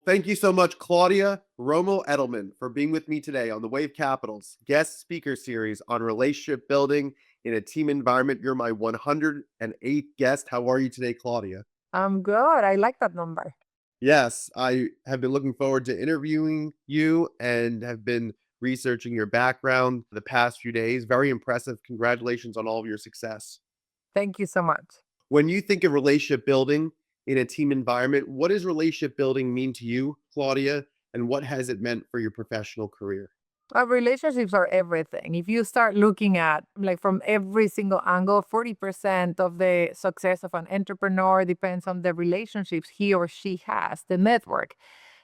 Thank you so much, Claudia Romo Edelman, for being with me today on the WaveCapital's guest speaker series on relationship building in a team environment. You're my 108th guest. How are you today, Claudia? I'm good. I like that number. Yes, I have been looking forward to interviewing you and have been researching your background the past few days. Very impressive. Congratulations on all of your success. Thank you so much. When you think of relationship building in a team environment, what does relationship building mean to you, Claudia, and what has it meant for your professional career? Relationships are everything. If you start looking at like from every single angle, 40% of the success of an entrepreneur depends on the relationships he or she has, the network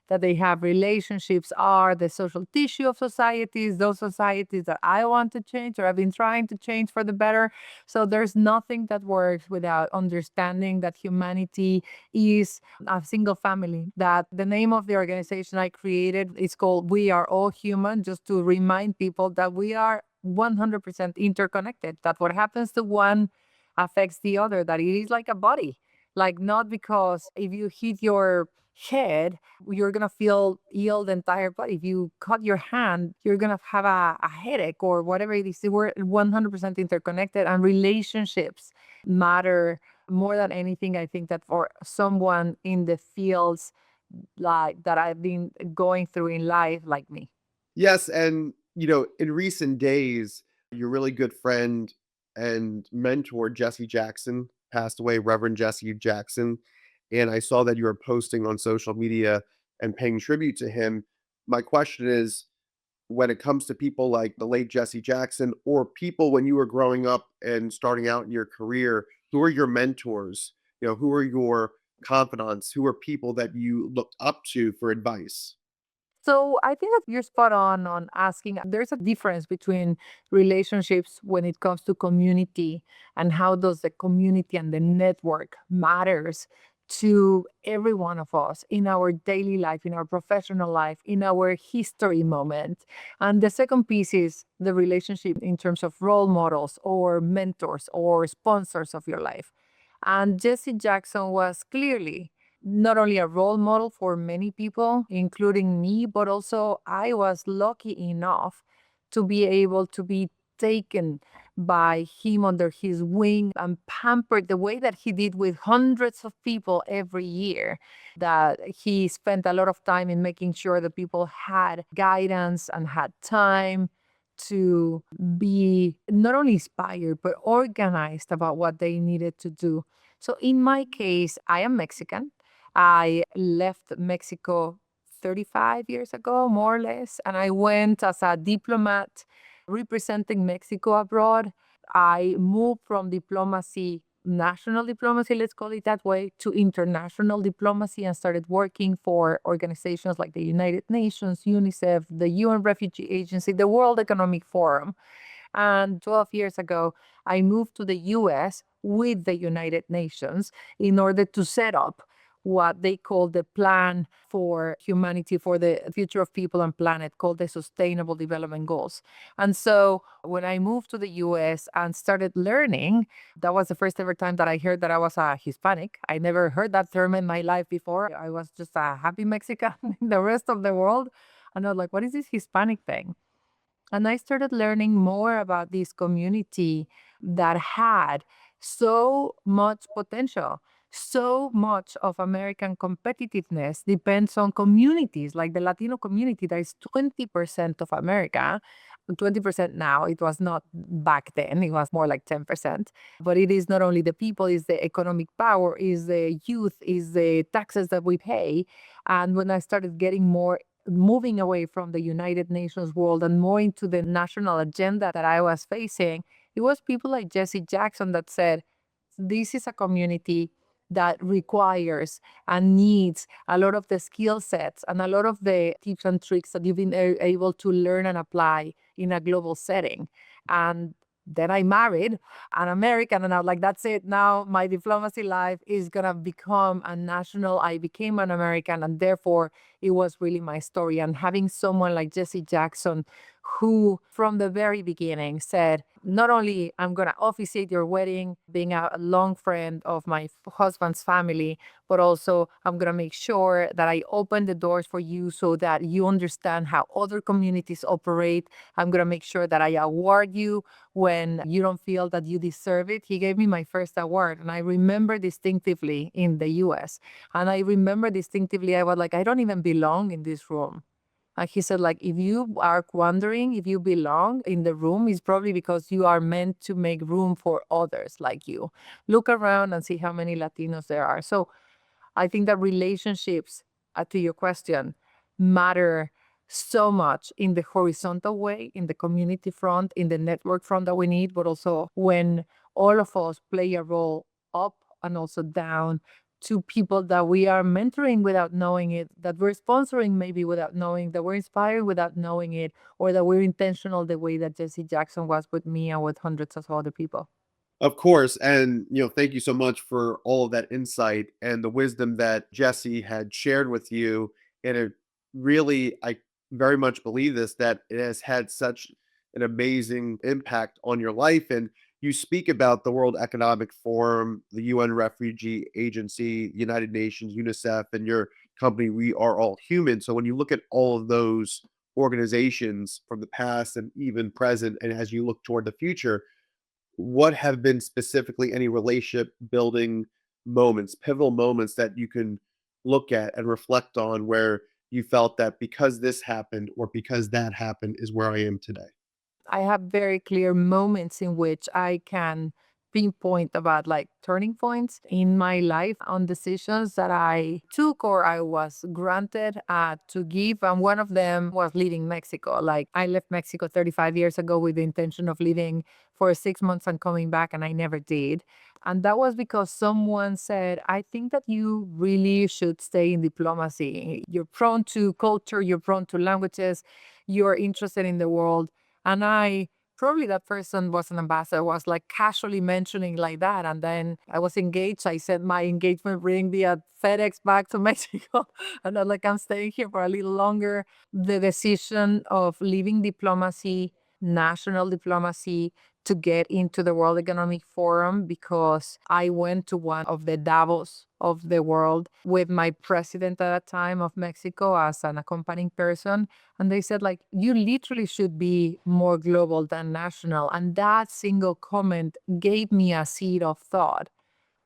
that they have. Relationships are the social tissue of societies, those societies that I want to change or I've been trying to change for the better. So there's nothing that works without understanding that humanity is a single family. That the name of the organization I created is called We Are All Human, just to remind people that we are 100% interconnected, that what happens to one affects the other, that it is like a body. Like, not because if you hit your head, you're gonna feel ill the entire body. If you cut your hand, you're gonna have a headache or whatever it is. We're 100% interconnected, and relationships matter more than anything. I think that for someone in the fields like that I've been going through in life, like me. Yes, and in recent days, your really good friend and mentor Jesse Jackson passed away, Reverend Jesse Jackson, and I saw that you were posting on social media and paying tribute to him. My question is, when it comes to people like the late Jesse Jackson or people when you were growing up and starting out in your career, who are your mentors? Who are your confidants? Who are people that you looked up to for advice? So I think that you're spot on asking. There's a difference between relationships when it comes to community and how does the community and the network matters to every one of us in our daily life, in our professional life, in our history moment. And the second piece is the relationship in terms of role models or mentors or sponsors of your life. And Jesse Jackson was clearly not only a role model for many people, including me, but also I was lucky enough to be able to be taken by him under his wing and pampered the way that he did with hundreds of people every year. That he spent a lot of time in making sure that people had guidance and had time to be not only inspired, but organized about what they needed to do. So in my case, I am Mexican. I left Mexico 35 years ago, more or less, and I went as a diplomat representing Mexico abroad. I moved from diplomacy, national diplomacy, let's call it that way, to international diplomacy and started working for organizations like the United Nations, UNICEF, the UN Refugee Agency, the World Economic Forum. And 12 years ago, I moved to the US with the United Nations in order to set up what they call the plan for humanity, for the future of people and planet, called the Sustainable Development Goals. And so when I moved to the US and started learning, that was the first ever time that I heard that I was a Hispanic. I never heard that term in my life before. I was just a happy Mexican in the rest of the world. And I was like, what is this Hispanic thing? And I started learning more about this community that had so much potential. So much of American competitiveness depends on communities like the Latino community that is 20% of America. 20% now, it was not back then, it was more like 10%. But it is not only the people, it's the economic power, is the youth, is the taxes that we pay. And when I started getting more moving away from the United Nations world and more into the national agenda that I was facing, it was people like Jesse Jackson that said, this is a community that requires and needs a lot of the skill sets and a lot of the tips and tricks that you've been able to learn and apply in a global setting. And then I married an American, and I was like, that's it. Now my diplomacy life is going to become a national. I became an American, and therefore it was really my story. And having someone like Jesse Jackson, who from the very beginning said, not only I'm going to officiate your wedding, being a long friend of my husband's family, but also I'm going to make sure that I open the doors for you so that you understand how other communities operate. I'm going to make sure that I award you when you don't feel that you deserve it. He gave me my first award, and I remember distinctively in the US. And I remember distinctively, I was like, I don't even belong in this room. And he said, like, if you are wondering if you belong in the room, it's probably because you are meant to make room for others like you. Look around and see how many Latinos there are. So I think that relationships, to your question, matter so much in the horizontal way, in the community front, in the network front that we need, but also when all of us play a role up and also down to people that we are mentoring without knowing it, that we're sponsoring maybe without knowing, that we're inspiring without knowing it, or that we're intentional the way that Jesse Jackson was with me and with hundreds of other people. Of course, and thank you so much for all of that insight and the wisdom that Jesse had shared with you. And it really, I very much believe this, that it has had such an amazing impact on your life. And you speak about the World Economic Forum, the UN Refugee Agency, United Nations, UNICEF, and your company, We Are All Human. So when you look at all of those organizations from the past and even present, and as you look toward the future, what have been specifically any relationship building moments, pivotal moments that you can look at and reflect on where you felt that because this happened or because that happened is where I am today? I have very clear moments in which I can pinpoint about like turning points in my life on decisions that I took or I was granted to give. And one of them was leaving Mexico. Like I left Mexico 35 years ago with the intention of leaving for 6 months and coming back, and I never did. And that was because someone said, I think that you really should stay in diplomacy. You're prone to culture, you're prone to languages, you're interested in the world. And I probably that person was an ambassador, was like casually mentioning like that. And then I was engaged. I sent my engagement ring via FedEx back to Mexico. And I'm like, I'm staying here for a little longer. The decision of leaving diplomacy, national diplomacy, to get into the World Economic Forum because I went to one of the Davos of the world with my president at that time of Mexico as an accompanying person. And they said, like, you literally should be more global than national. And that single comment gave me a seed of thought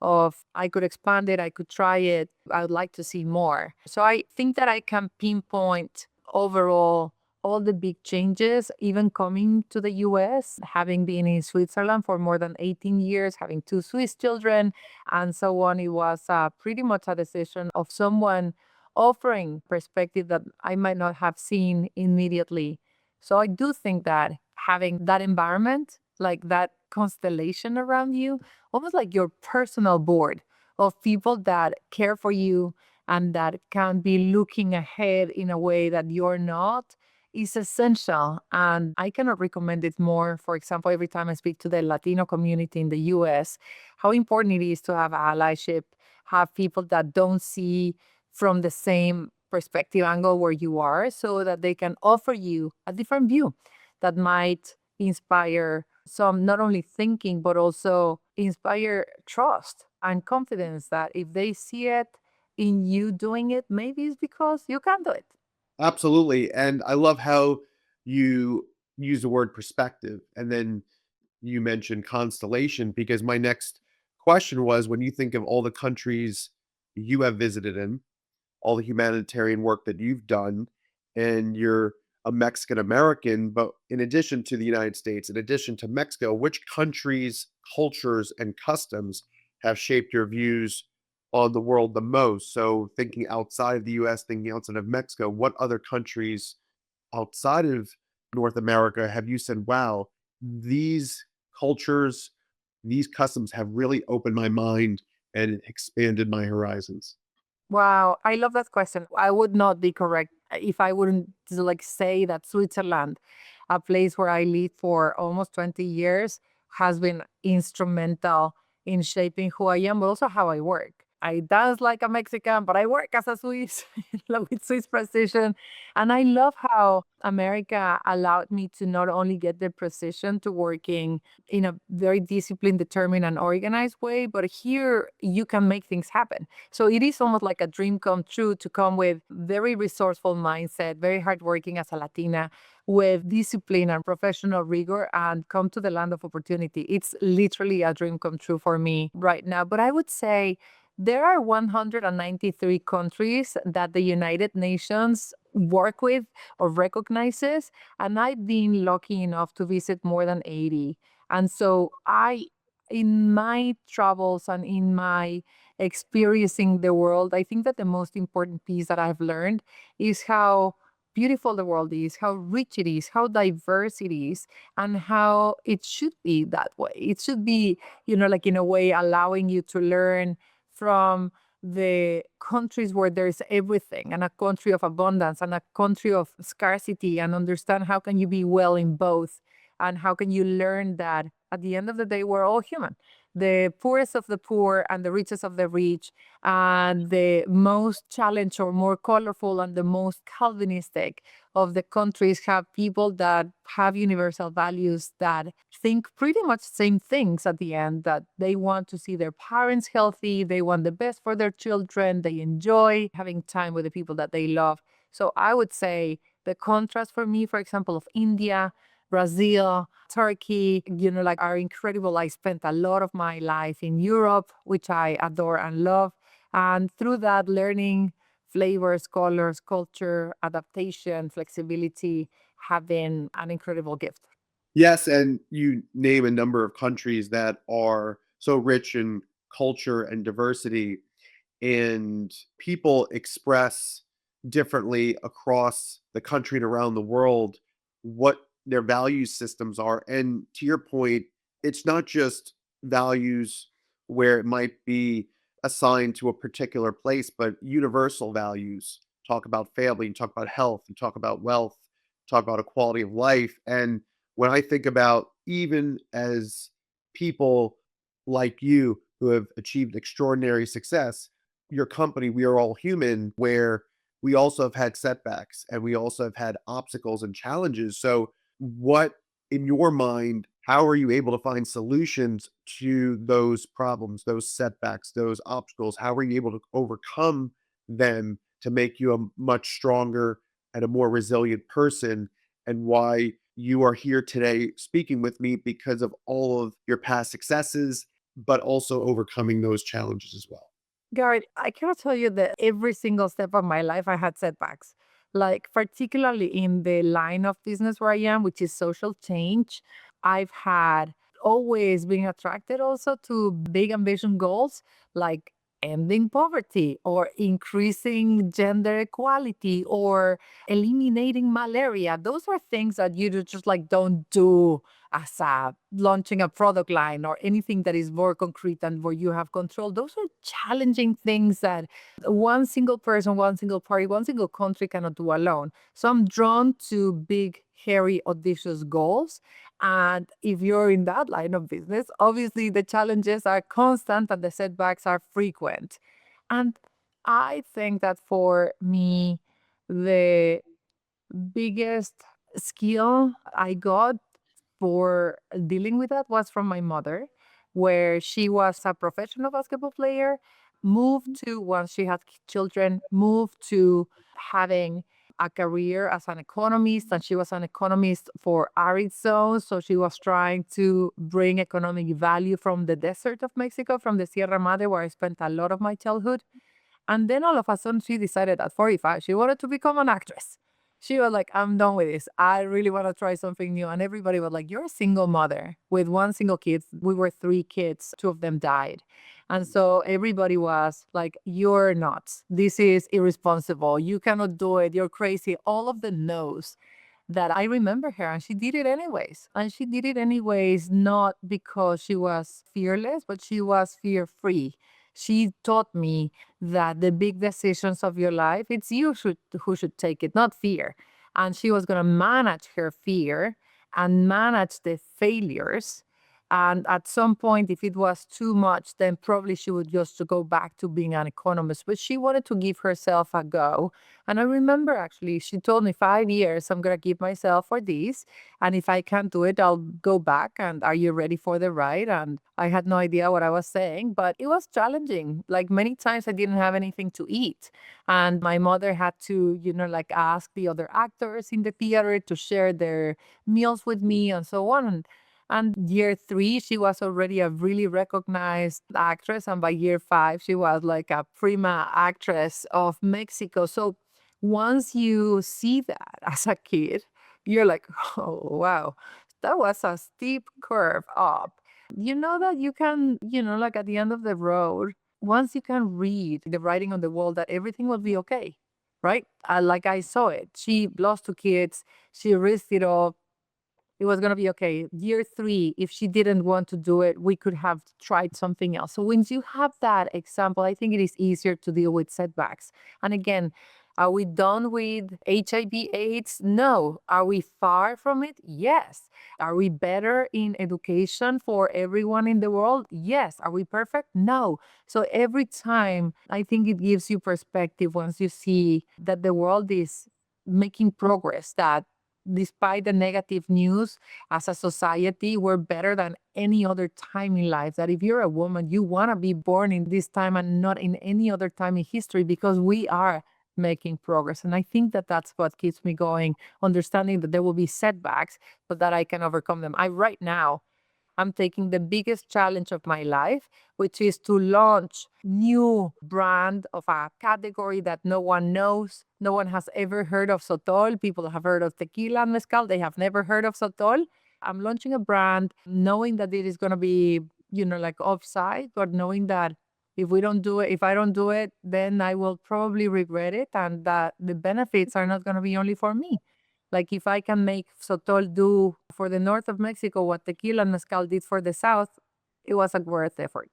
of I could expand it, I could try it, I would like to see more. So I think that I can pinpoint overall all the big changes, even coming to the US, having been in Switzerland for more than 18 years, having two Swiss children, and so on. It was pretty much a decision of someone offering perspective that I might not have seen immediately. So I do think that having that environment, like that constellation around you, almost like your personal board of people that care for you and that can be looking ahead in a way that you're not, is essential. And I cannot recommend it more. For example, every time I speak to the Latino community in the US, how important it is to have allyship, have people that don't see from the same perspective angle where you are, so that they can offer you a different view that might inspire some not only thinking, but also inspire trust and confidence that if they see it in you doing it, maybe it's because you can do it. Absolutely. And I love how you use the word perspective and then you mentioned constellation because my next question was when you think of all the countries you have visited in, all the humanitarian work that you've done, and you're a Mexican American, but in addition to the United States, in addition to Mexico, which countries, cultures, and customs have shaped your views on the world the most? So, thinking outside of the US, thinking outside of Mexico, what other countries outside of North America have you said, wow, these cultures, these customs have really opened my mind and expanded my horizons? Wow, I love that question. I would not be correct if I wouldn't like say that Switzerland, a place where I lived for almost 20 years, has been instrumental in shaping who I am, but also how I work. I dance like a Mexican, but I work as a Swiss with Swiss precision. And I love how America allowed me to not only get the precision to working in a very disciplined, determined, and organized way, but here you can make things happen. So it is almost like a dream come true to come with very resourceful mindset, very hardworking as a Latina, with discipline and professional rigor, and come to the land of opportunity. It's literally a dream come true for me right now. But I would say there are 193 countries that the United Nations work with or recognizes, and I've been lucky enough to visit more than 80. And so in my travels and in my experiencing the world, I think that the most important piece that I've learned is how beautiful the world is, how rich it is, how diverse it is, and how it should be that way. It should be, like in a way, allowing you to learn from the countries where there's everything, and a country of abundance and a country of scarcity, and understand how can you be well in both, and how can you learn that at the end of the day we're all human, the poorest of the poor and the richest of the rich, and the most challenged or more colorful and the most Calvinistic of the countries have people that have universal values, that think pretty much same things at the end, that they want to see their parents healthy, they want the best for their children, they enjoy having time with the people that they love. So I would say the contrast for me, for example, of India, Brazil, Turkey, like are incredible. I spent a lot of my life in Europe, which I adore and love. And through that, learning flavors, colors, culture, adaptation, flexibility have been an incredible gift. Yes, and you name a number of countries that are so rich in culture and diversity, and people express differently across the country and around the world what their value systems are. And to your point, it's not just values where it might be assigned to a particular place, but universal values. Talk about family, you talk about health, you talk about wealth, talk about a quality of life. And when I think about, even as people like you who have achieved extraordinary success, your company, we are all human, where we also have had setbacks and we also have had obstacles and challenges. So, what in your mind, how are you able to find solutions to those problems, those setbacks, those obstacles? How are you able to overcome them to make you a much stronger and a more resilient person? And why you are here today speaking with me, because of all of your past successes, but also overcoming those challenges as well. Garrett, I cannot tell you that every single step of my life I had setbacks. Like, particularly in the line of business where I am, which is social change, I've had always been attracted also to big ambition goals like ending poverty or increasing gender equality or eliminating malaria. Those are things that you just like don't do as a launching a product line or anything that is more concrete and where you have control. Those are challenging things that one single person, one single party, one single country cannot do alone. So I'm drawn to big, hairy, audacious goals. And if you're in that line of business, obviously the challenges are constant and the setbacks are frequent. And I think that for me, the biggest skill I got for dealing with that was from my mother, where she was a professional basketball player, moved to, once she had children, moved to having a career as an economist, and she was an economist for arid zones. So she was trying to bring economic value from the desert of Mexico, from the Sierra Madre, where I spent a lot of my childhood. And then all of a sudden, she decided at 45, she wanted to become an actress. She was like, I'm done with this. I really want to try something new. And everybody was like, you're a single mother with one single kid. We were three kids, two of them died. And so everybody was like, you're nuts. This is irresponsible. You cannot do it. You're crazy. All of the no's that I remember her, and she did it anyways. And she did it anyways, not because she was fearless, but she was fear free. She taught me that the big decisions of your life, it's you who should take it, not fear. And she was going to manage her fear and manage the failures And at some point, if it was too much, then probably she would just to go back to being an economist. But she wanted to give herself a go. And I remember actually, she told me 5 years, I'm going to give myself for this. And if I can't do it, I'll go back. And are you ready for the ride? And I had no idea what I was saying, but it was challenging. Like many times, I didn't have anything to eat. And my mother had to, like ask the other actors in the theater to share their meals with me and so on. And year three, she was already a really recognized actress. And by year five, she was like a prima actress of Mexico. So once you see that as a kid, you're like, oh, wow, that was a steep curve up. You know that you can, like at the end of the road, once you can read the writing on the wall that everything will be okay, right? Like I saw it. She lost two kids. She risked it all. It was going to be okay. Year three, if she didn't want to do it, we could have tried something else. So once you have that example, I think it is easier to deal with setbacks. And again, are we done with HIV AIDS? No. Are we far from it? Yes. Are we better in education for everyone in the world? Yes. Are we perfect? No. So every time, I think it gives you perspective once you see that the world is making progress, that despite the negative news, as a society, we're better than any other time in life. That if you're a woman, you want to be born in this time and not in any other time in history, because we are making progress. And I think that that's what keeps me going, understanding that there will be setbacks, but that I can overcome them. Right now, I'm taking the biggest challenge of my life, which is to launch new brand of a category that no one knows. No one has ever heard of Sotol. People have heard of tequila and mezcal. They have never heard of Sotol. I'm launching a brand knowing that it is going to be, like offside, but knowing that if I don't do it, then I will probably regret it, and that the benefits are not going to be only for me. Like if I can make Sotol do for the north of Mexico what tequila and mezcal did for the south, it was a worth effort.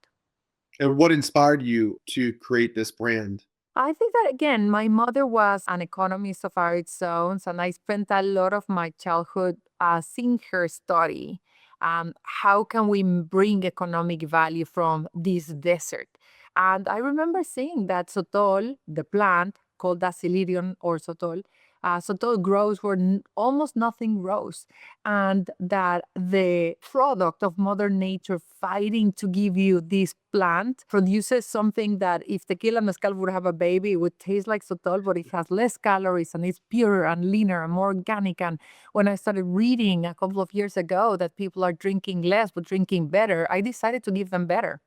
And what inspired you to create this brand? I think that again, my mother was an economist of our its own, and I spent a lot of my childhood seeing her study. How can we bring economic value from this desert? And I remember seeing that sotol, the plant called Dacilirion or sotol, sotol grows where almost nothing grows, and that the product of Mother Nature fighting to give you this plant produces something that if tequila mezcal would have a baby, it would taste like sotol, but it has less calories and it's purer and leaner and more organic. And when I started reading a couple of years ago that people are drinking less but drinking better, I decided to give them better.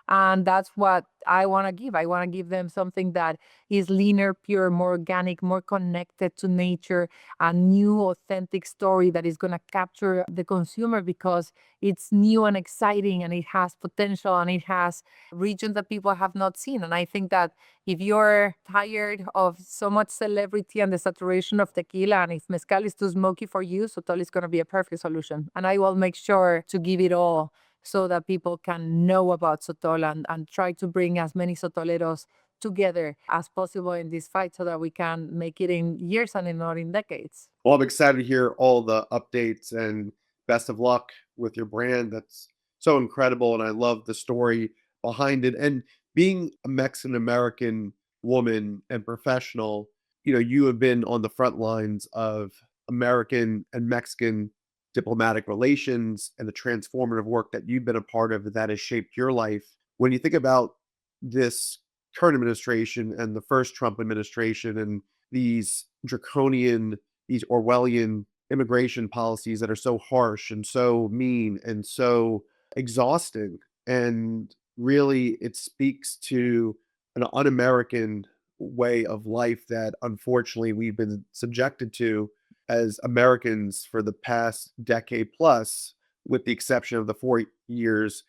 And that's what I want to give. I want to give them something that is leaner, pure, more organic, more connected to nature, a new, authentic story that is going to capture the consumer because it's new and exciting and it has potential and it has regions that people have not seen. And I think that if you're tired of so much celebrity and the saturation of tequila, and if mezcal is too smoky for you, Sotol is going to be a perfect solution. And I will make sure to give it all so that people can know about Sotol and try to bring as many Sotoleros together as possible in this fight so that we can make it in years and not in decades. Well, I'm excited to hear all the updates and best of luck with your brand. That's so incredible. And I love the story behind it. And being a Mexican American woman and professional, you have been on the front lines of American and Mexican diplomatic relations and the transformative work that you've been a part of that has shaped your life. When you think about this current administration and the first Trump administration and these draconian, these Orwellian immigration policies that are so harsh and so mean and so exhausting. And really, it speaks to an un American way of life that unfortunately we've been subjected to as Americans for the past decade plus, with the exception of the 4 years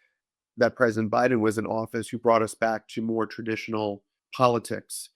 that President Biden was in office, who brought us back to more traditional politics.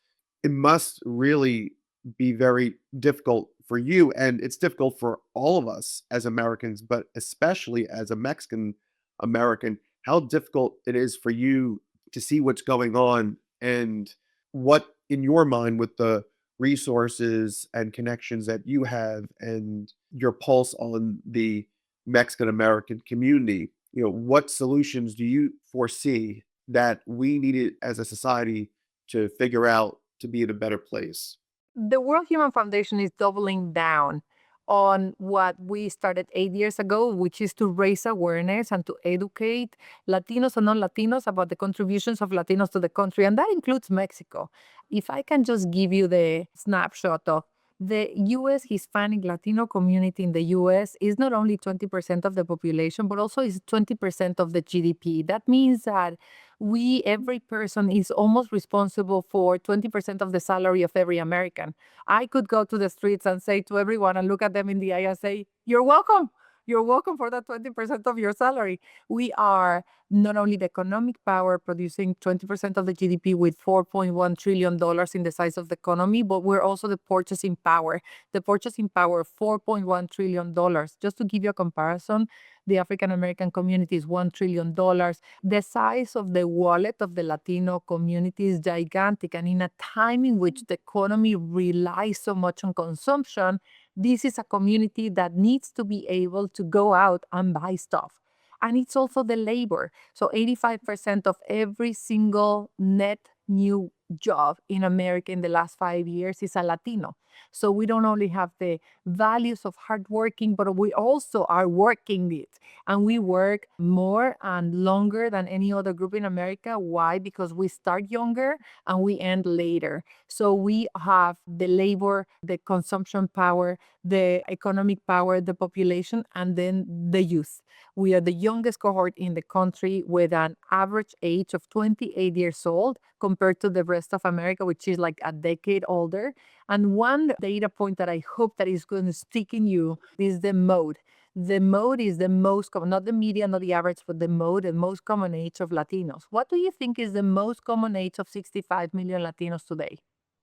It must really be very difficult for you, and it's difficult for all of us as Americans, but especially as a Mexican American, how difficult it is for you to see what's going on and what, in your mind, with the resources and connections that you have and your pulse on the Mexican American community, what solutions do you foresee that we needed as a society to figure out to be in a better place? The World Human Foundation is doubling down on what we started 8 years ago, which is to raise awareness and to educate Latinos and non Latinos about the contributions of Latinos to the country. And that includes Mexico. If I can just give you the snapshot of the US Hispanic Latino community in the US is not only 20% of the population, but also is 20% of the GDP. That means that every person is almost responsible for 20% of the salary of every American. I could go to the streets and say to everyone and look at them in the eye and say, "You're welcome. You're welcome for that 20% of your salary." We are not only the economic power producing 20% of the GDP with $4.1 trillion in the size of the economy, but we're also the purchasing power. The purchasing power of $4.1 trillion. Just to give you a comparison, the African American community is $1 trillion. The size of the wallet of the Latino community is gigantic. And in a time in which the economy relies so much on consumption, this is a community that needs to be able to go out and buy stuff. And it's also the labor. So 85% of every single net new job in America in the last 5 years is a Latino. So we don't only have the values of hard working, but we also are working it. And we work more and longer than any other group in America. Why? Because we start younger and we end later. So we have the labor, the consumption power, the economic power, the population, and then the youth. We are the youngest cohort in the country with an average age of 28 years old compared to the rest of America, which is like a decade older. And one data point that I hope that is going to stick in you is the mode. The mode is the most common, not the median, not the average, but the mode, the most common age of Latinos. What do you think is the most common age of 65 million Latinos today?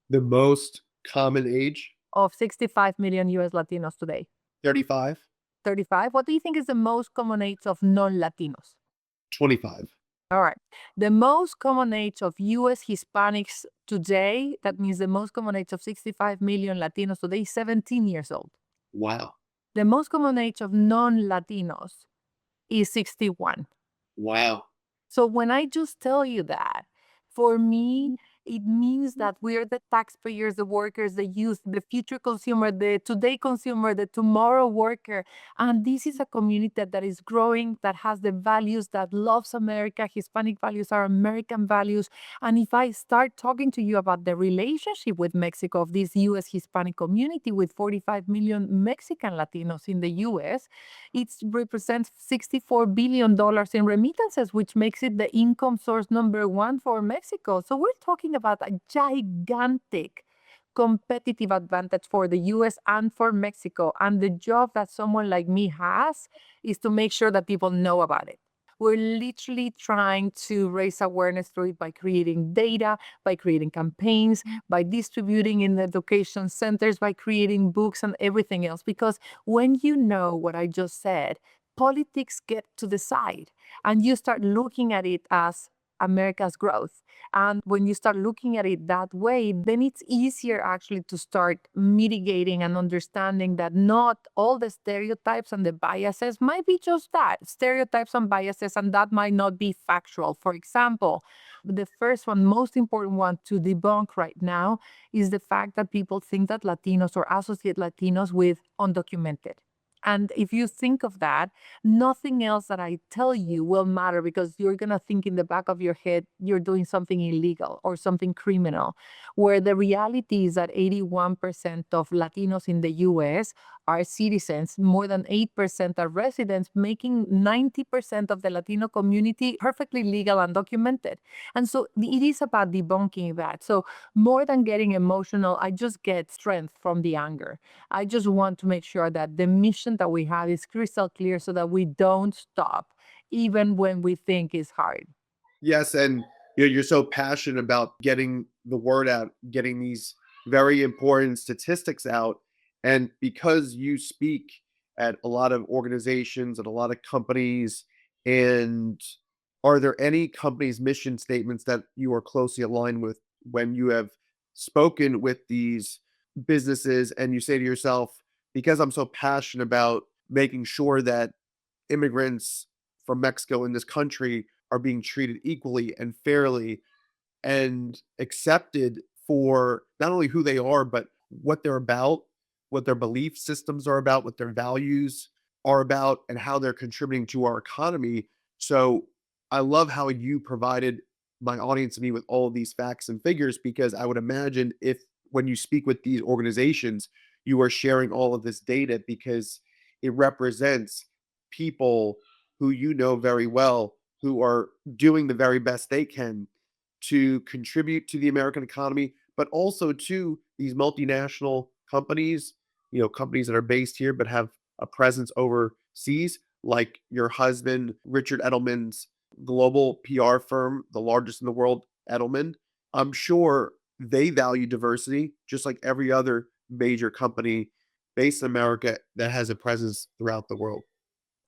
The most common age, Of 65 million US Latinos today? 35, 35. What do you think is the most common age of non-Latinos? 25. All right. The most common age of US Hispanics today, that means the most common age of 65 million Latinos today, is 17 years old. Wow. The most common age of non-Latinos is 61. Wow. So when I just tell you that, for me, it means that we are the taxpayers, the workers, the youth, the future consumer, the today consumer, the tomorrow worker. And this is a community that is growing, that has the values, that loves America. Hispanic values are American values. And if I start talking to you about the relationship with Mexico of this US Hispanic community with 45 million Mexican Latinos in the US, it represents $64 billion in remittances, which makes it the income source number one for Mexico. So we're talking about a gigantic competitive advantage for the US and for Mexico. And the job that someone like me has is to make sure that people know about it. We're literally trying to raise awareness through it by creating data, by creating campaigns, by distributing in the education centers, by creating books and everything else. Because when you know what I just said, politics get to the side and you start looking at it as America's growth. And when you start looking at it that way, then it's easier actually to start mitigating and understanding that not all the stereotypes and the biases might be just that stereotypes and biases, and that might not be factual. For example, the first one, most important one to debunk right now is the fact that people think that Latinos or associate Latinos with undocumented. And if you think of that, nothing else that I tell you will matter because you're going to think in the back of your head you're doing something illegal or something criminal. Where the reality is that 81% of Latinos in the US are citizens, more than 8% are residents, making 90% of the Latino community perfectly legal and documented. And so it is about debunking that. So more than getting emotional, I just get strength from the anger. I just want to make sure that the mission that we have is crystal clear so that we don't stop, even when we think it's hard. Yes, and you're so passionate about getting the word out, getting these very important statistics out, and because you speak at a lot of organizations and a lot of companies, and are there any companies' mission statements that you are closely aligned with when you have spoken with these businesses and you say to yourself, because I'm so passionate about making sure that immigrants from Mexico in this country are being treated equally and fairly and accepted for not only who they are, but what they're about, what their belief systems are about, what their values are about, and how they're contributing to our economy. So I love how you provided my audience and me with all of these facts and figures because I would imagine if when you speak with these organizations, you are sharing all of this data because it represents people who you know very well who are doing the very best they can to contribute to the American economy, but also to these multinational companies, companies that are based here but have a presence overseas, like your husband, Richard Edelman's global PR firm, the largest in the world, Edelman. I'm sure they value diversity just like every other major company based in America that has a presence throughout the world.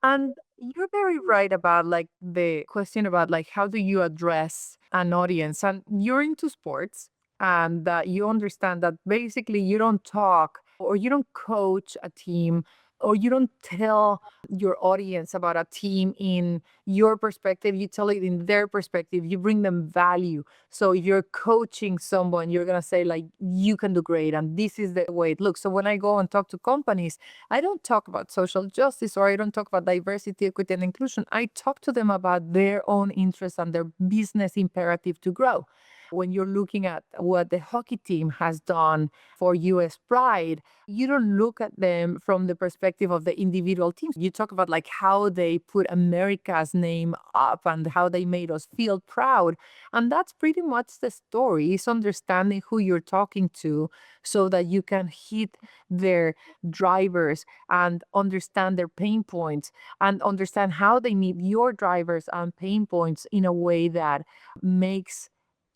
And you're very right about like the question about like how do you address an audience, and you're into sports, and that you understand that basically you don't talk or you don't coach a team or you don't tell your audience about a team in your perspective, you tell it in their perspective, you bring them value. So if you're coaching someone, you're going to say like you can do great and this is the way it looks. So when I go and talk to companies, I don't talk about social justice or I don't talk about diversity, equity, and inclusion. I talk to them about their own interests and their business imperative to grow. When you're looking at what the hockey team has done for US Pride, you don't look at them from the perspective of the individual teams. You talk about like how they put America's name up and how they made us feel proud. And that's pretty much the story, is understanding who you're talking to so that you can hit their drivers and understand their pain points and understand how they meet your drivers and pain points in a way that makes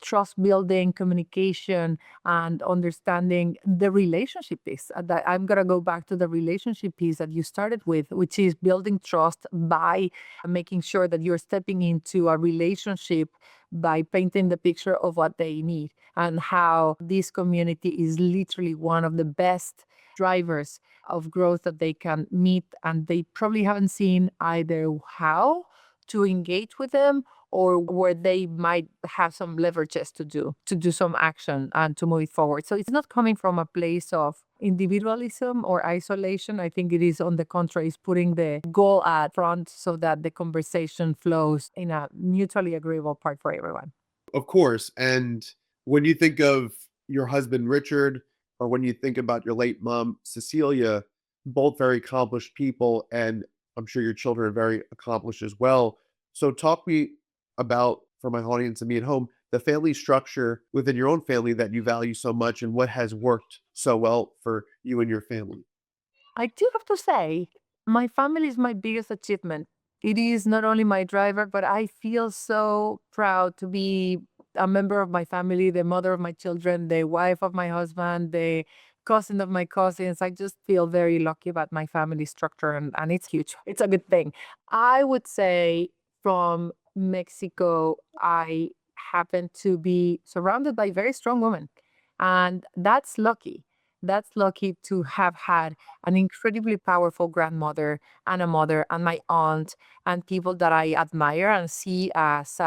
trust building, communication, and understanding the relationship piece. That I'm gonna go back to the relationship piece that you started with, which is building trust by making sure that you're stepping into a relationship by painting the picture of what they need and how this community is literally one of the best drivers of growth that they can meet, and they probably haven't seen either how to engage with them or where they might have some leverages to do some action and to move it forward. So it's not coming from a place of individualism or isolation. I think it is on the contrary, it's putting the goal at front so that the conversation flows in a mutually agreeable part for everyone. Of course. And when you think of your husband, Richard, or when you think about your late mom, Cecilia, both very accomplished people, and I'm sure your children are very accomplished as well. So, talk me about, for my audience and me at home, the family structure within your own family that you value so much and what has worked so well for you and your family. I do have to say, my family is my biggest achievement. It is not only my driver, but I feel so proud to be a member of my family, the mother of my children, the wife of my husband, the cousin of my cousins. I just feel very lucky about my family structure, and it's huge. It's a good thing. I would say from Mexico, I happen to be surrounded by very strong women, and that's lucky. That's lucky to have had an incredibly powerful grandmother and a mother and my aunt and people that I admire and see as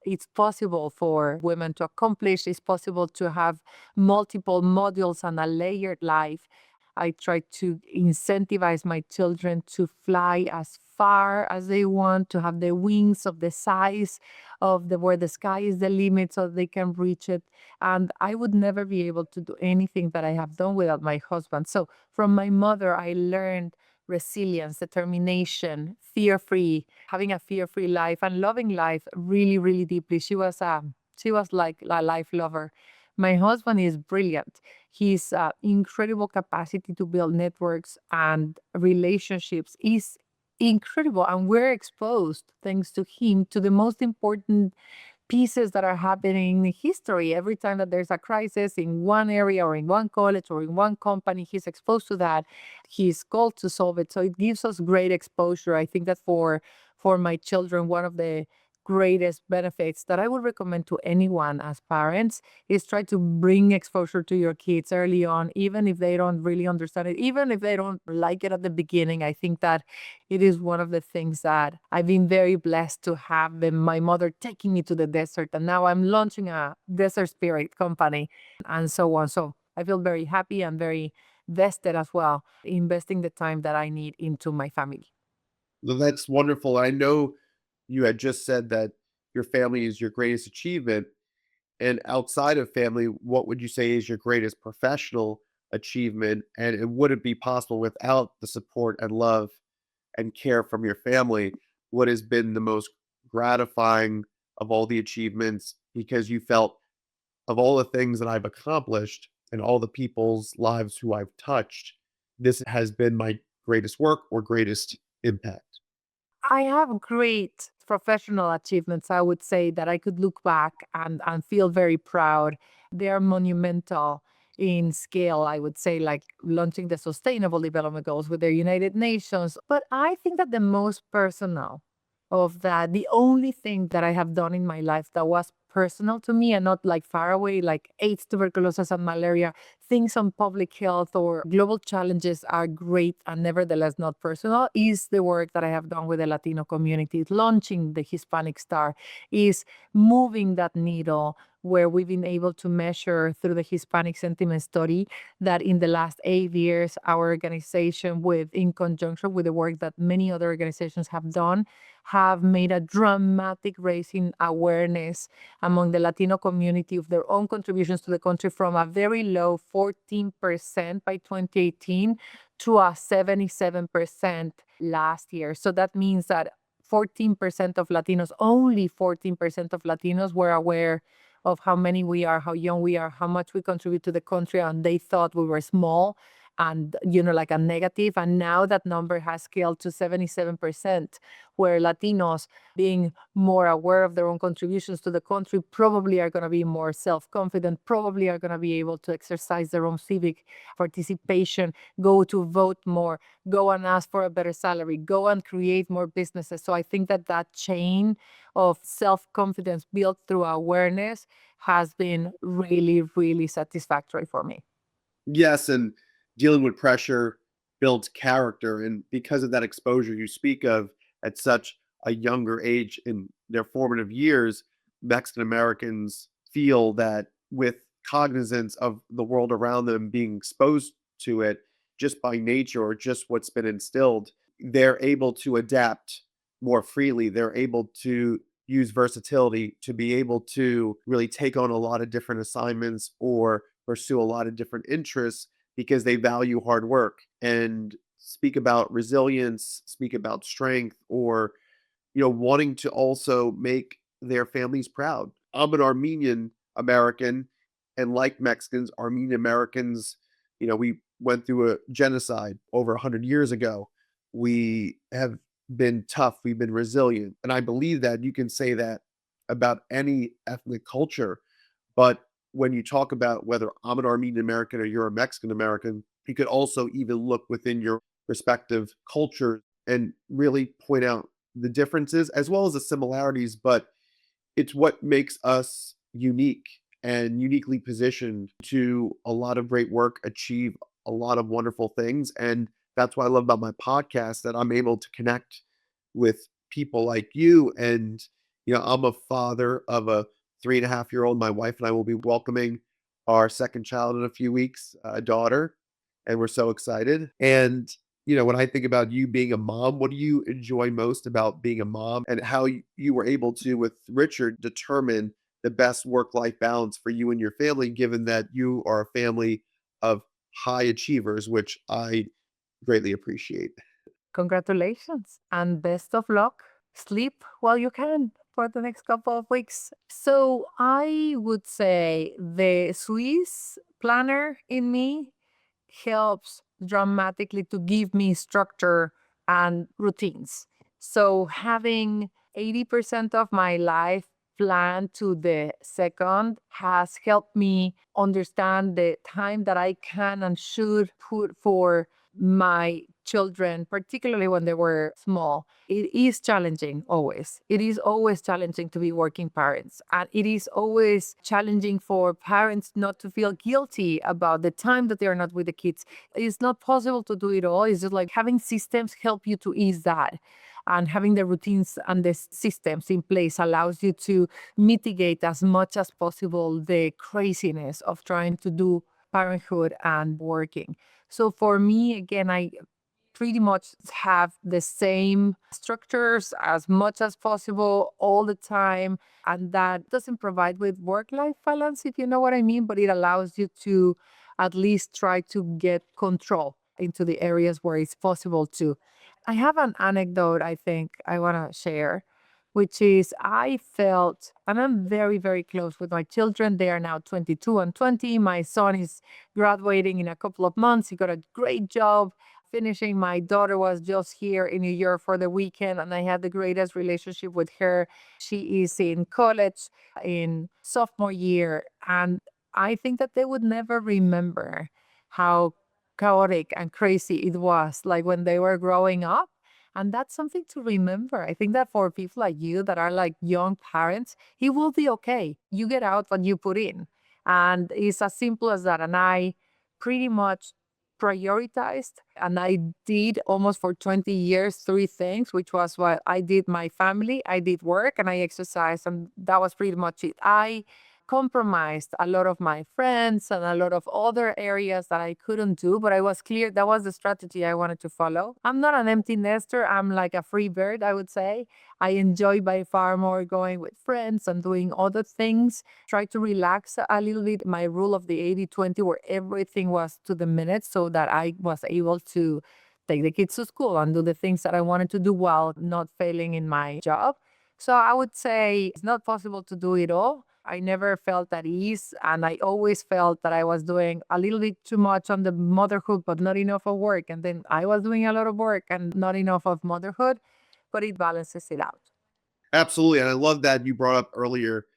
it's possible for women to accomplish. It's possible to have multiple modules and a layered life. I try to incentivize my children to fly as far as they want, to have the wings of the size of the where the sky is the limit so they can reach it. And I would never be able to do anything that I have done without my husband. So from my mother, I learned resilience, determination, fear free, having a fear free life and loving life really, really deeply. She was like a life lover. My husband is brilliant. His incredible capacity to build networks and relationships is incredible. And we're exposed, thanks to him, to the most important pieces that are happening in history. Every time that there's a crisis in one area or in one college or in one company, he's exposed to that. He's called to solve it. So it gives us great exposure. I think that for my children, one of the greatest benefits that I would recommend to anyone as parents is try to bring exposure to your kids early on, even if they don't really understand it, even if they don't like it at the beginning. I think that it is one of the things that I've been very blessed to have been my mother taking me to the desert. And now I'm launching a desert spirit company and so on. So I feel very happy and very vested as well, investing the time that I need into my family. Well, that's wonderful. I know you had just said that your family is your greatest achievement. And outside of family, what would you say is your greatest professional achievement? And would it be possible without the support and love and care from your family? What has been the most gratifying of all the achievements because you felt of all the things that I've accomplished and all the people's lives who I've touched, this has been my greatest work or greatest impact? I have great professional achievements, I would say, that I could look back and feel very proud. They are monumental in scale, I would say, like launching the Sustainable Development Goals with the United Nations. But I think that the most personal of that, the only thing that I have done in my life that was personal to me and not like far away, like AIDS, tuberculosis, and malaria, things on public health or global challenges are great and nevertheless not personal, is the work that I have done with the Latino community, launching the Hispanic Star, is moving that needle where we've been able to measure through the Hispanic sentiment study that in the last 8 years, our organization, with in conjunction with the work that many other organizations have done, have made a dramatic raise in awareness among the Latino community of their own contributions to the country from a very low 14% by 2018 to a 77% last year. So that means that 14% of Latinos, only 14% of Latinos were aware of how many we are, how young we are, how much we contribute to the country, and they thought we were small and like a negative. And now that number has scaled to 77%, where Latinos, being more aware of their own contributions to the country, probably are going to be more self-confident, probably are going to be able to exercise their own civic participation, go to vote more, go and ask for a better salary, go and create more businesses. So I think that that chain of self-confidence built through awareness has been really, really satisfactory for me. Yes, and dealing with pressure builds character, and because of that exposure you speak of at such a younger age in their formative years, Mexican Americans feel that with cognizance of the world around them, being exposed to it just by nature or just what's been instilled, they're able to adapt more freely. They're able to use versatility to be able to really take on a lot of different assignments or pursue a lot of different interests because they value hard work and speak about resilience, speak about strength, or wanting to also make their families proud. I'm an Armenian American, and like Mexicans, Armenian Americans, we went through a genocide over 100 years ago. We have been tough, we've been resilient. And I believe that you can say that about any ethnic culture. But when you talk about whether I'm an Armenian American or you're a Mexican American, you could also even look within your respective culture and really point out the differences as well as the similarities, but it's what makes us unique and uniquely positioned to a lot of great work, achieve a lot of wonderful things. And that's what I love about my podcast, that I'm able to connect with people like you. And, I'm a father of a 3.5-year old. My wife and I will be welcoming our second child in a few weeks, a daughter, and we're so excited. And when I think about you being a mom, what do you enjoy most about being a mom and how you were able to, with Richard, determine the best work life balance for you and your family, given that you are a family of high achievers, which I greatly appreciate? Congratulations and best of luck. Sleep while you can for the next couple of weeks. So I would say the Swiss planner in me helps dramatically to give me structure and routines. So having 80% of my life planned to the second has helped me understand the time that I can and should put for my children, particularly when they were small, it is challenging always. It is always challenging to be working parents. And it is always challenging for parents not to feel guilty about the time that they are not with the kids. It's not possible to do it all. It's just like having systems help you to ease that. And having the routines and the systems in place allows you to mitigate as much as possible the craziness of trying to do parenthood and working. So for me, again, I pretty much have the same structures as much as possible all the time. And that doesn't provide with work-life balance, if you know what I mean, but it allows you to at least try to get control into the areas where it's possible to. I have an anecdote I think I want to share, which is I felt, and I'm very, very close with my children. They are now 22 and 20. My son is graduating in a couple of months. He got a great job finishing. My daughter was just here in New York for the weekend, and I had the greatest relationship with her. She is in college in sophomore year, and I think that they would never remember how chaotic and crazy it was like when they were growing up. And that's something to remember. I think that for people like you that are like young parents, it will be okay. You get out what you put in. And it's as simple as that. And I pretty much prioritized, and I did almost for 20 years three things, which was what I did: my family, I did work, and I exercised. And that was pretty much it. I compromised a lot of my friends and a lot of other areas that I couldn't do, but I was clear that was the strategy I wanted to follow. I'm not an empty nester. I'm like a free bird, I would say. I enjoy by far more going with friends and doing other things. Try to relax a little bit. My rule of the 80-20, where everything was to the minute so that I was able to take the kids to school and do the things that I wanted to do while not failing in my job. So I would say it's not possible to do it all. I never felt at ease, and I always felt that I was doing a little bit too much on the motherhood, but not enough of work. And then I was doing a lot of work and not enough of motherhood, but it balances it out. Absolutely. And I love that you brought up earlier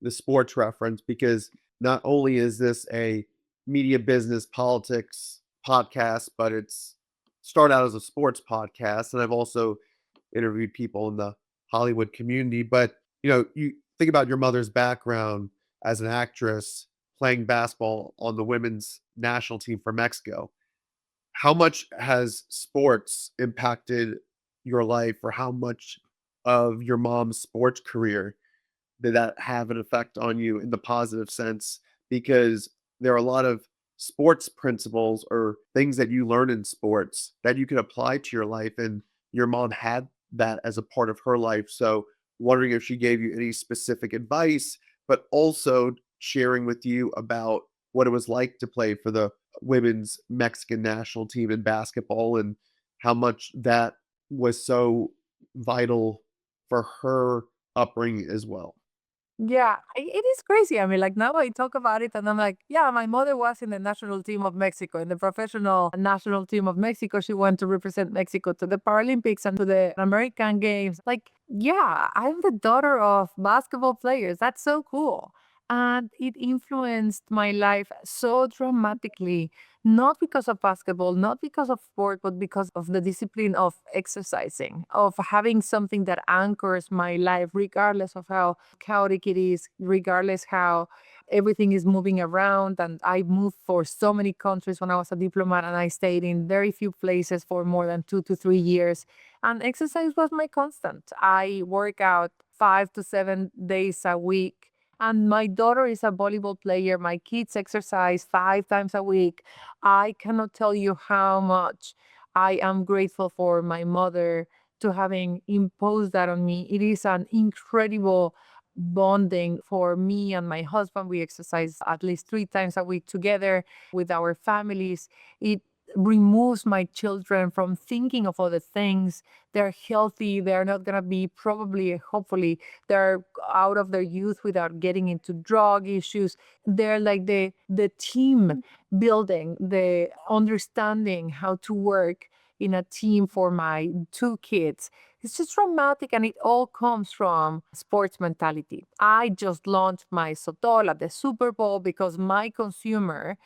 the sports reference because not only is this a media business politics podcast, but it's started out as a sports podcast. And I've also interviewed people in the Hollywood community. But you think about your mother's background as an actress playing basketball on the women's national team for Mexico. How much has sports impacted your life, or how much of your mom's sports career did that have an effect on you in the positive sense? Because there are a lot of sports principles or things that you learn in sports that you can apply to your life, and your mom had that as a part of her life. So, wondering if she gave you any specific advice, but also sharing with you about what it was like to play for the women's Mexican national team in basketball and how much that was so vital for her upbringing as well. Yeah, it is crazy. I mean, like now I talk about it and I'm like, yeah, my mother was in the national team of Mexico, in the professional national team of Mexico. She went to represent Mexico to the Paralympics and to the American Games. Like, yeah, I'm the daughter of basketball players. That's so cool. And it influenced my life so dramatically, not because of basketball, not because of sport, but because of the discipline of exercising, of having something that anchors my life, regardless of how chaotic it is, regardless how everything is moving around. And I moved for so many countries when I was a diplomat, and I stayed in very few places for more than 2 to 3 years. And exercise was my constant. I work out 5 to 7 days a week. And my daughter is a volleyball player. My kids exercise 5 times a week. I cannot tell you how much I am grateful for my mother to having imposed that on me. It is an incredible bonding for me and my husband. We exercise at least 3 times a week together with our families. It removes my children from thinking of other things. They're healthy. They're not going to be, probably, hopefully, they're out of their youth without getting into drug issues. They're like the team building, the understanding how to work in a team for my two kids. It's just dramatic, and it all comes from sports mentality. I just launched my Sotol at the Super Bowl because my consumer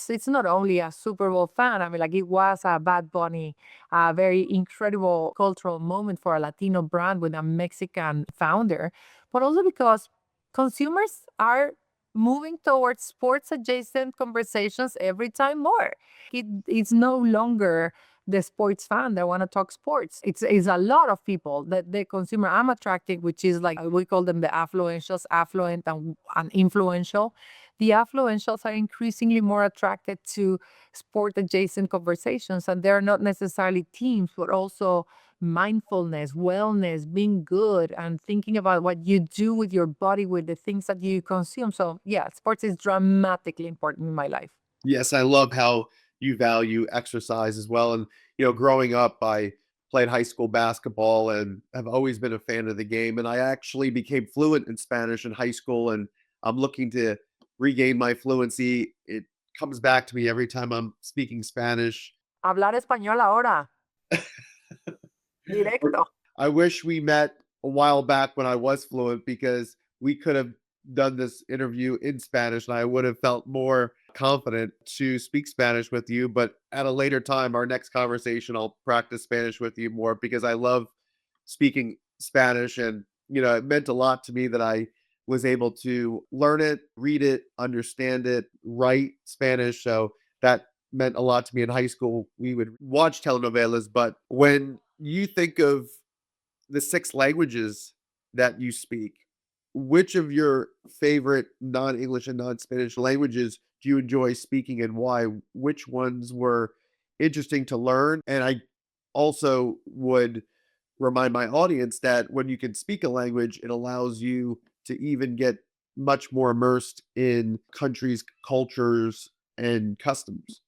It's not only a Super Bowl fan. I mean, like it was a Bad Bunny, a very incredible cultural moment for a Latino brand with a Mexican founder, but also because consumers are moving towards sports adjacent conversations every time more. It's no longer the sports fan that want to talk sports. It's a lot of people that the consumer I'm attracting, which is like we call them the affluentials, affluent and influential. The affluentials are increasingly more attracted to sport adjacent conversations, and they're not necessarily teams, but also mindfulness, wellness, being good, and thinking about what you do with your body, with the things that you consume. So, yeah, sports is dramatically important in my life. Yes, I love how you value exercise as well. And, growing up, I played high school basketball and have always been a fan of the game. And I actually became fluent in Spanish in high school, and I'm looking to regain my fluency. It comes back to me every time I'm speaking Spanish. Hablar español ahora, directo. I wish we met a while back when I was fluent, because we could have done this interview in Spanish and I would have felt more confident to speak Spanish with you. But at a later time, our next conversation, I'll practice Spanish with you more, because I love speaking Spanish. And, it meant a lot to me that I was able to learn it, read it, understand it, write Spanish. So that meant a lot to me in high school. We would watch telenovelas, but when you think of the 6 languages that you speak, which of your favorite non-English and non-Spanish languages do you enjoy speaking, and why? Which ones were interesting to learn? And I also would remind my audience that when you can speak a language, it allows you to even get much more immersed in countries, cultures, and customs.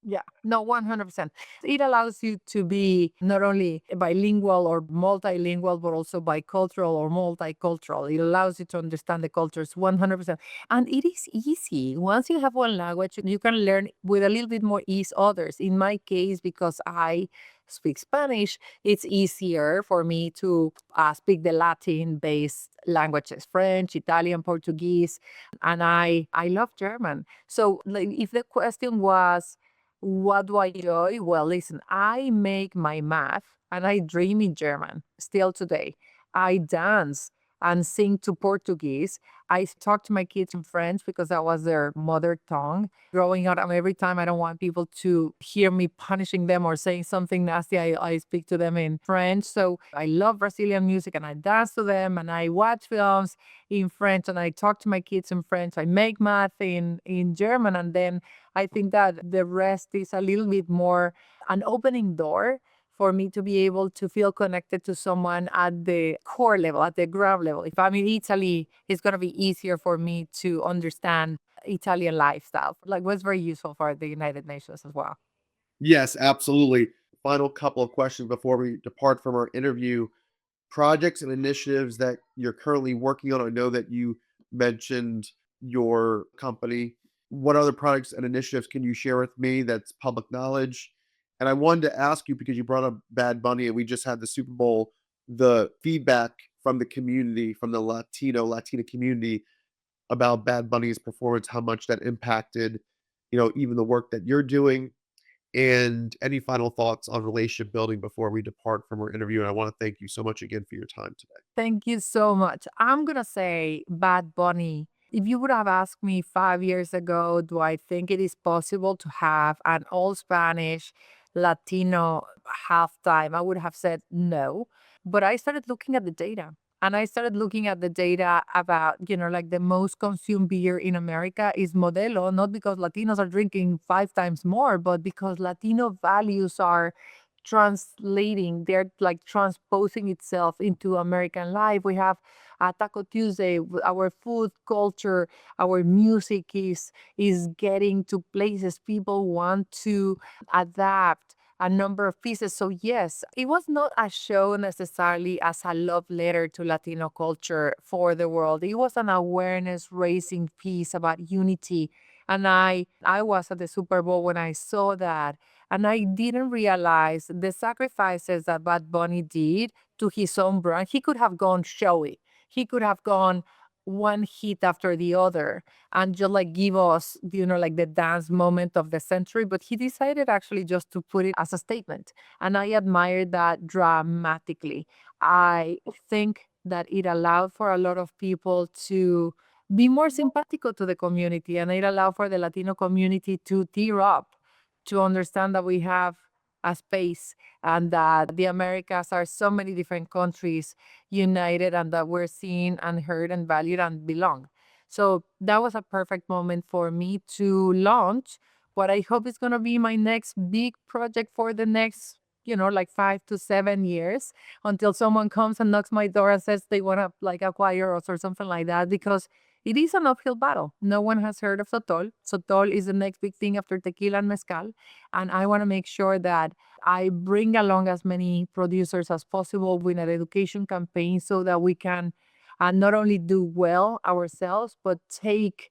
Yeah, no, 100%. It allows you to be not only bilingual or multilingual, but also bicultural or multicultural. It allows you to understand the cultures 100%. And it is easy. Once you have one language, you can learn with a little bit more ease others. In my case, because I speak Spanish, it's easier for me to speak the Latin based languages, French, Italian, Portuguese, and I love German. So, like, if the question was, what do I enjoy? Well, listen, I make my math and I dream in German still today. I dance and sing to Portuguese. I talk to my kids in French because that was their mother tongue. Growing up, every time I don't want people to hear me punishing them or saying something nasty, I speak to them in French. So I love Brazilian music and I dance to them and I watch films in French and I talk to my kids in French. I make math in German, and then I think that the rest is a little bit more an opening door for me to be able to feel connected to someone at the core level, at the ground level. If I'm in Italy, it's going to be easier for me to understand Italian lifestyle. Like, was very useful for the United Nations as well. Yes, absolutely. Final couple of questions before we depart from our interview. Projects and initiatives that you're currently working on. I know that you mentioned your company. What other products and initiatives can you share with me that's public knowledge? And I wanted to ask you, because you brought up Bad Bunny and we just had the Super Bowl, the feedback from the community, from the Latina community about Bad Bunny's performance, how much that impacted, even the work that you're doing. And any final thoughts on relationship building before we depart from our interview? And I want to thank you so much again for your time today. Thank you so much. I'm going to say Bad Bunny. If you would have asked me 5 years ago, do I think it is possible to have an all Spanish Latino halftime? I would have said no. But I started looking at the data. And I started looking at the data about, like the most consumed beer in America is Modelo, not because Latinos are drinking 5 times more, but because Latino values are translating, they're like transposing itself into American life. We have Taco Tuesday, our food culture, our music is getting to places people want to adapt a number of pieces. So yes, it was not a show necessarily as a love letter to Latino culture for the world. It was an awareness raising piece about unity. And I was at the Super Bowl when I saw that, and I didn't realize the sacrifices that Bad Bunny did to his own brand. He could have gone showy. He could have gone one hit after the other and just like give us, like the dance moment of the century. But he decided actually just to put it as a statement. And I admire that dramatically. I think that it allowed for a lot of people to be more simpatico to the community, and it allowed for the Latino community to tear up, to understand that we have a space and that the Americas are so many different countries united, and that we're seen and heard and valued and belong. So that was a perfect moment for me to launch what I hope is going to be my next big project for the next, like 5 to 7 years, until someone comes and knocks my door and says they want to like acquire us or something like that, because it is an uphill battle. No one has heard of Sotol. Sotol is the next big thing after tequila and mezcal. And I want to make sure that I bring along as many producers as possible with an education campaign, so that we can not only do well ourselves, but take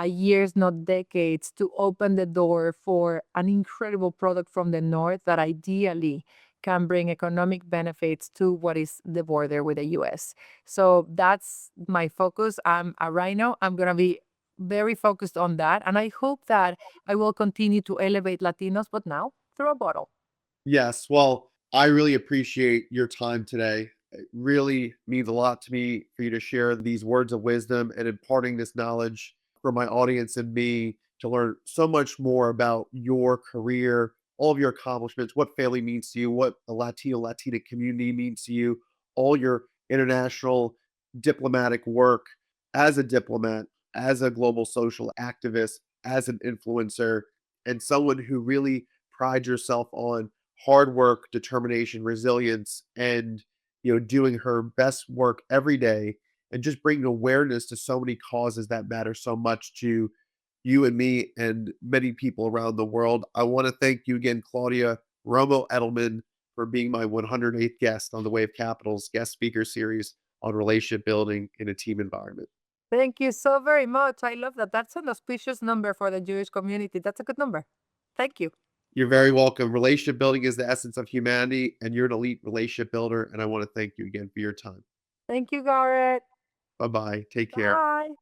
years, not decades, to open the door for an incredible product from the north that ideally can bring economic benefits to what is the border with the US. So that's my focus. I'm a rhino. I'm going to be very focused on that. And I hope that I will continue to elevate Latinos, but now through a bottle. Yes. Well, I really appreciate your time today. It really means a lot to me for you to share these words of wisdom and imparting this knowledge for my audience and me to learn so much more about your career, all of your accomplishments, what family means to you, what the Latino Latina community means to you, all your international diplomatic work as a diplomat, as a global social activist, as an influencer, and someone who really prides yourself on hard work, determination, resilience, and doing her best work every day and just bringing awareness to so many causes that matter so much to you and me and many people around the world. I want to thank you again, Claudia Romo Edelman, for being my 108th guest on the Wave Capital's guest speaker series on relationship building in a team environment. Thank you so very much. I love that. That's an auspicious number for the Jewish community. That's a good number. Thank you. You're very welcome. Relationship building is the essence of humanity, and you're an elite relationship builder. And I want to thank you again for your time. Thank you, Garrett. Bye bye. Take care. Bye.